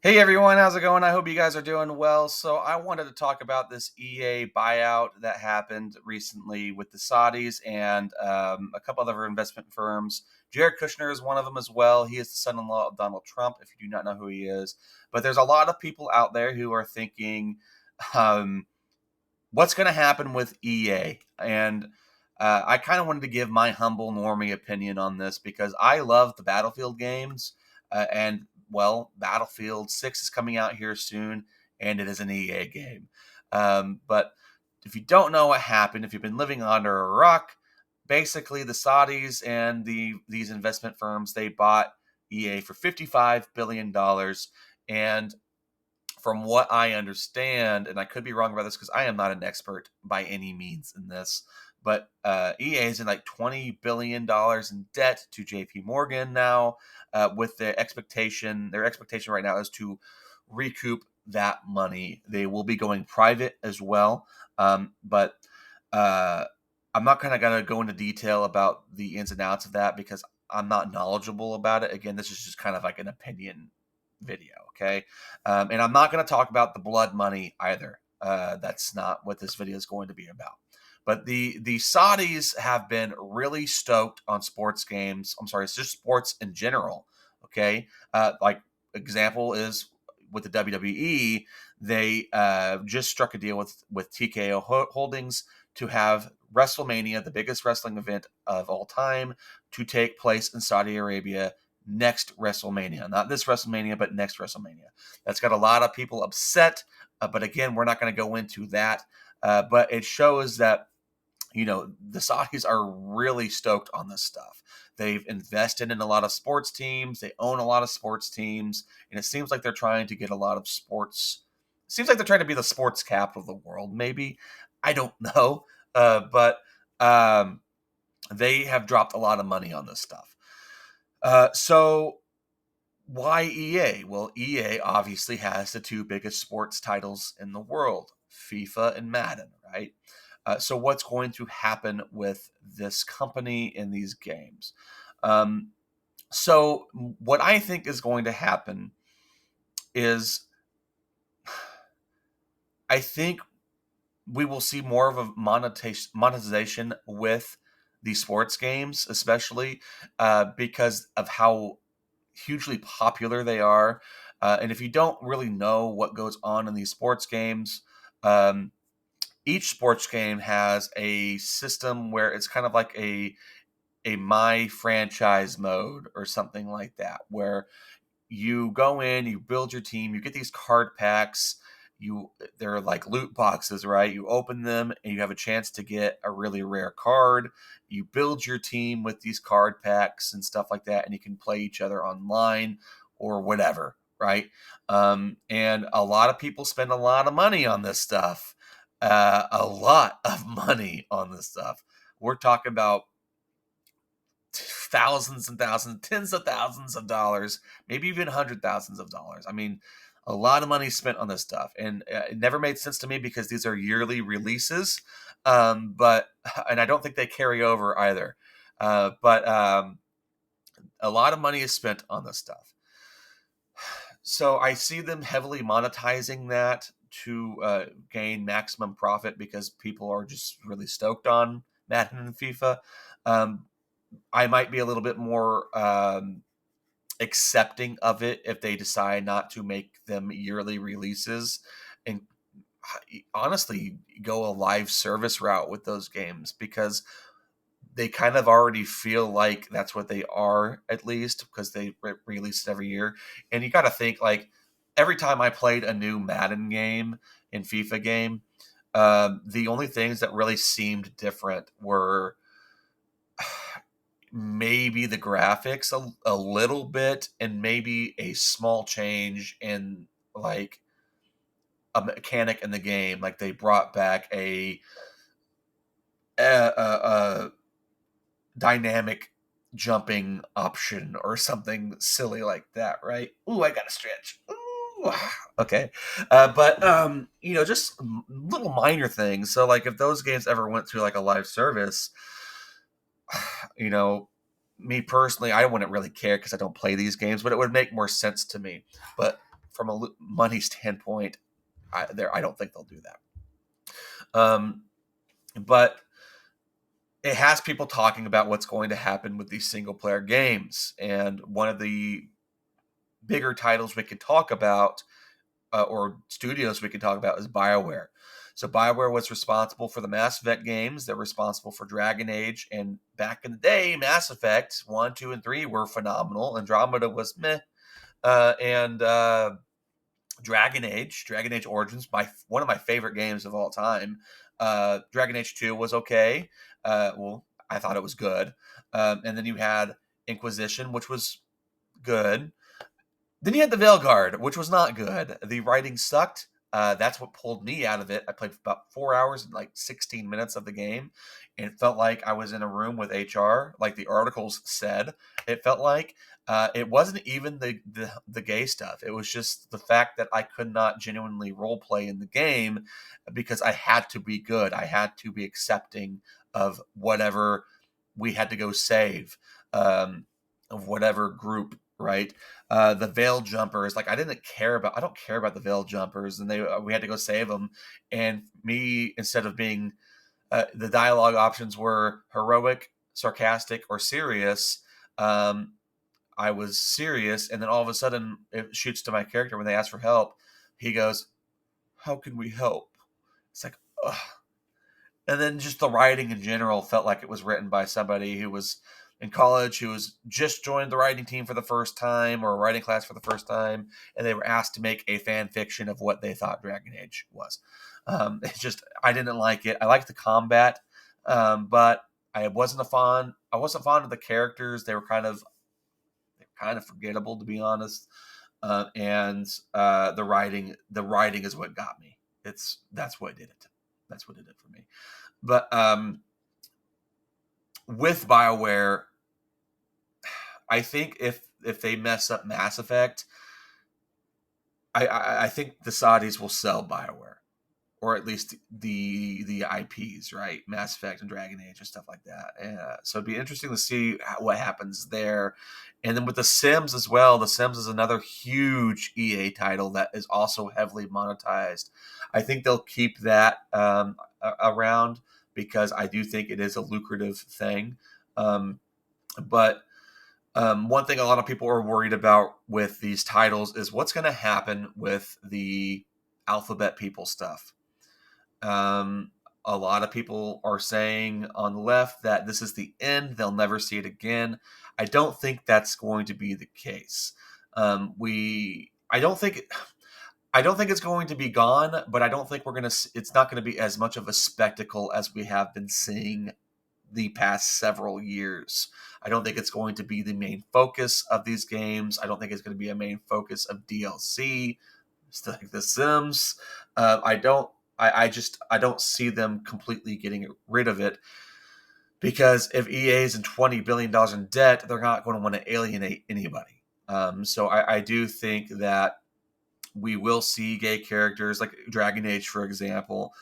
Hey everyone, how's it going? I hope you guys are doing well. So, I wanted to talk about this EA buyout that happened recently with the Saudis and a couple other investment firms. Jared Kushner is one of them as well. He is the son in law of Donald Trump, if you do not know who he is. But there's a lot of people out there who are thinking, um, what's going to happen with EA? And I kind of wanted to give my humble normie opinion on this because I love the Battlefield games. And, well, Battlefield 6 is coming out here soon, and it is an EA game. But if you don't know what happened, if you've been living under a rock, basically the Saudis and these investment firms, they bought EA for $55 billion. And from what I understand, and I could be wrong about this because I am not an expert by any means in this, but EA is in like $20 billion in debt to JP Morgan now, with their expectation right now is to recoup that money. They will be going private as well, but uh, I'm not kind of going to go into detail about the ins and outs of that because I'm not knowledgeable about it. Again, this is just kind of like an opinion video, okay? And I'm not going to talk about the blood money either. That's not what this video is going to be about. But the Saudis have been really stoked on sports games. I'm sorry, it's just sports in general. Okay, like example is with the WWE, they just struck a deal with TKO Holdings to have WrestleMania, the biggest wrestling event of all time, to take place in Saudi Arabia next WrestleMania. Not this WrestleMania, but next WrestleMania. That's got a lot of people upset. But again, we're not going to go into that. But it shows that, the Saudis are really stoked on this stuff. They've invested in a lot of sports teams. They own a lot of sports teams. And it seems like they're trying to get a lot of sports. It seems like they're trying to be the sports capital of the world, maybe. I don't know. But they have dropped a lot of money on this stuff. So why EA? Well, EA obviously has the two biggest sports titles in the world, FIFA and Madden, right? So what's going to happen with this company in these games? Um, so what I think is going to happen is I think we will see more of a monetization with the sports games, especially because of how hugely popular they are. And if you don't really know what goes on in these sports games, um, each sports game has a system where it's kind of like a my franchise mode or something like that, where you go in, you build your team, you get these card packs. They're like loot boxes, right? You open them and you have a chance to get a really rare card. You build your team with these card packs and stuff like that, and you can play each other online or whatever, right? And a lot of people spend a lot of money on this stuff. A lot of money on this stuff. We're talking about thousands and thousands, tens of thousands of dollars, maybe even hundred thousands of dollars. I mean, a lot of money spent on this stuff, and it never made sense to me because these are yearly releases. But and I don't think they carry over either. But a lot of money is spent on this stuff. So I see them heavily monetizing that to gain maximum profit because people are just really stoked on Madden and FIFA. Um, I might be a little bit more accepting of it if they decide not to make them yearly releases and honestly go a live service route with those games because they kind of already feel like that's what they are, at least because they release it every year. And you got to think, like, every time I played a new Madden game and FIFA game, the only things that really seemed different were maybe the graphics a little bit and maybe a small change in like a mechanic in the game. Like they brought back a dynamic jumping option or something silly like that, right? Ooh, I gotta stretch. Ooh, okay. But just little minor things. So like if those games ever went through like a live service, you know, me personally, I wouldn't really care because I don't play these games, but it would make more sense to me. But from a money standpoint, I don't think they'll do that. But it has people talking about what's going to happen with these single player games. And one of the bigger titles we could talk about, or studios we could talk about, is BioWare. So BioWare was responsible for the Mass Effect games. They're responsible for Dragonage. And back in the day, Mass Effect 1, 2, and 3 were phenomenal. Andromeda was meh. And Dragon Age Origins, one of my favorite games of all time. Dragon Age 2 was okay. Well, I thought it was good. And then you had Inquisition, which was good. Then you had the Veilguard, which was not good. The writing sucked. That's what pulled me out of it. I played for about 4 hours and like 16 minutes of the game, and it felt like I was in a room with HR, like the articles said. It felt like it wasn't even the gay stuff. It was just the fact that I could not genuinely role play in the game because I had to be good. I had to be accepting of whatever we had to go save, of whatever group, right? The veil jumpers, like I don't care about the veil jumpers, and we had to go save them. And me, instead of being, the dialogue options were heroic, sarcastic, or serious. I was serious, and then all of a sudden it shoots to my character when they ask for help. He goes, "How can we help?" It's like, ugh. And then just the writing in general felt like it was written by somebody who was in college, who was just joined the writing team for the first time, or a writing class for the first time, and they were asked to make a fan fiction of what they thought Dragon Age was. It's just, I didn't like it. I liked the combat, but I wasn't fond of the characters. They were kind of forgettable, to be honest. And the writing is what got me. That's what did it. That's what it did for me. But with BioWare, I think if they mess up Mass Effect, I think the Saudis will sell BioWare, or at least the IPs, right? Mass Effect and Dragon Age and stuff like that. So it'd be interesting to see what happens there. And then with The Sims as well. The Sims is another huge EA title that is also heavily monetized. I think they'll keep that around because I do think it is a lucrative thing. But one thing a lot of people are worried about with these titles is what's going to happen with the Alphabet People stuff. A lot of people are saying on the left that this is the end. They'll never see it again. I don't think that's going to be the case. I don't think it's going to be gone, but I don't think it's not going to be as much of a spectacle as we have been seeing the past several years. I don't think it's going to be the main focus of these games. I don't think it's going to be a main focus of DLC, just like The Sims. I don't see them completely getting rid of it, because if EA is in $20 billion in debt, they're not going to want to alienate anybody. So I do think that we will see gay characters like Dragon Age, for example.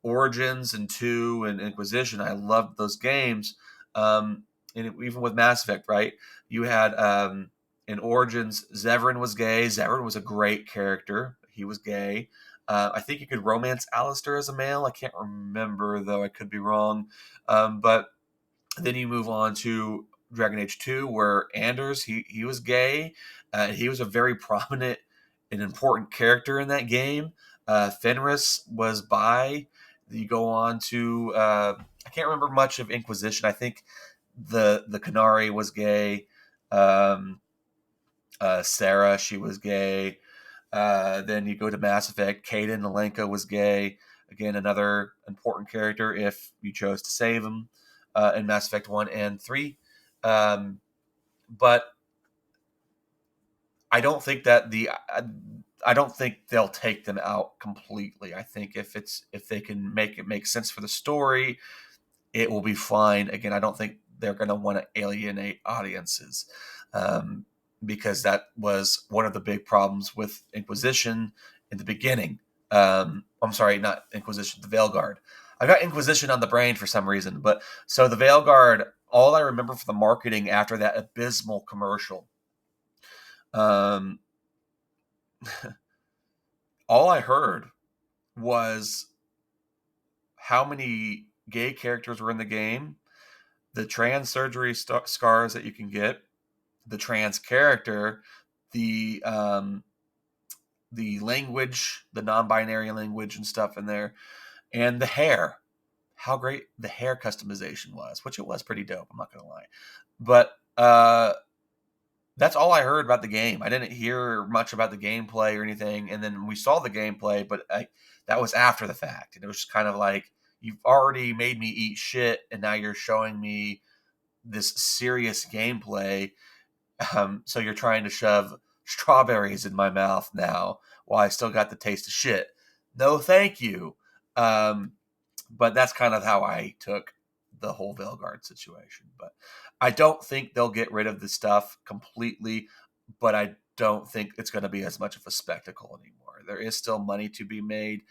Origins and 2 and Inquisition, I loved those games. And even with Mass Effect, right? You had in Origins, Zevran was gay. Zevran was a great character. He was gay. I think you could romance Alistair as a male. I can't remember, though. I could be wrong. But then you move on to Dragon Age 2, where Anders, he was gay. He was a very prominent and important character in that game. Fenris was bi. You go on to I can't remember much of Inquisition. I think the Canary was gay. Sarah, she was gay. Then you go to Mass Effect. Kaden Alenka was gay. Again, another important character if you chose to save him in Mass Effect 1 and 3. But I don't think that I don't think they'll take them out completely. I think if they can make it make sense for the story, it will be fine. Again, I don't think they're going to want to alienate audiences, because that was one of the big problems with Inquisition in the beginning. I'm sorry, not Inquisition, the Veilguard. I got Inquisition on the brain for some reason, but so the Veilguard, all I remember for the marketing after that abysmal commercial, all I heard was how many gay characters were in the game, the trans surgery scars that you can get, the trans character, the language, the non-binary language and stuff in there, and the hair. How great the hair customization was, which it was pretty dope. I'm not gonna lie, but that's all I heard about the game. I didn't hear much about the gameplay or anything. And then we saw the gameplay, but that was after the fact, and it was just kind of like, you've already made me eat shit, and now you're showing me this serious gameplay. So you're trying to shove strawberries in my mouth now while I still got the taste of shit. No, thank you. Um, but that's kind of how I took the whole Veilguard situation. But I don't think they'll get rid of the stuff completely, but I don't think it's going to be as much of a spectacle anymore. There is still money to be made,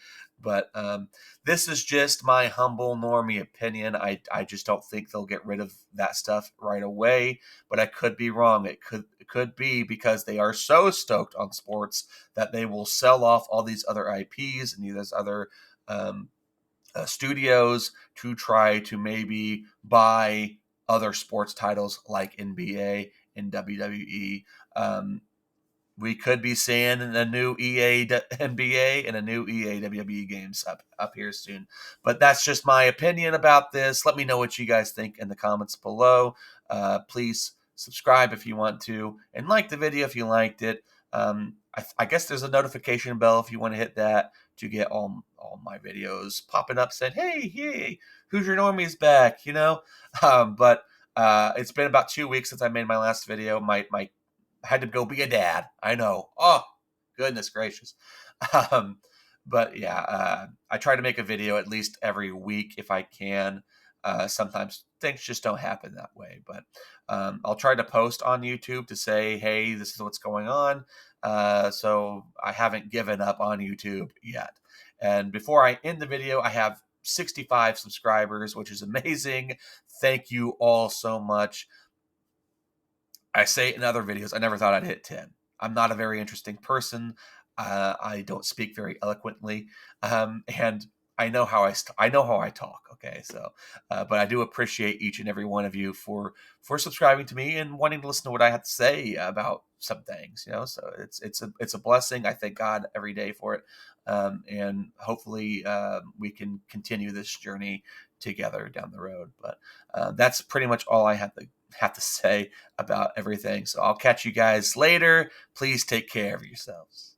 but this is just my humble normie opinion. I just don't think they'll get rid of that stuff right away, but I could be wrong. It could be because they are so stoked on sports that they will sell off all these other IPs and these other studios to try to maybe buy other sports titles like NBA and WWE. We could be seeing a new EA NBA and a new EA WWE games up here soon. But that's just my opinion about this. Let me know what you guys think in the comments below. Please subscribe if you want to, and like the video if you liked it. I guess there's a notification bell if you want to hit that to get all my videos popping up saying, hey, who's your normies back, you know? But it's been about 2 weeks since I made my last video. My had to go be a dad. I know. Oh, goodness gracious. Um, but yeah, I try to make a video at least every week if I can. Sometimes things just don't happen that way, but I'll try to post on YouTube to say, hey, this is what's going on. So I haven't given up on YouTube yet. And before I end the video, I have 65 subscribers, which is amazing. Thank you all so much. I say it in other videos, I never thought I'd hit 10. I'm not a very interesting person. I don't speak very eloquently, and I know how I know how I talk. Okay, so but I do appreciate each and every one of you for subscribing to me and wanting to listen to what I have to say about some things. You know, so it's a blessing. I thank God every day for it, and hopefully we can continue this journey together down the road. But that's pretty much all I have to say about everything. So I'll catch you guys later. Please take care of yourselves.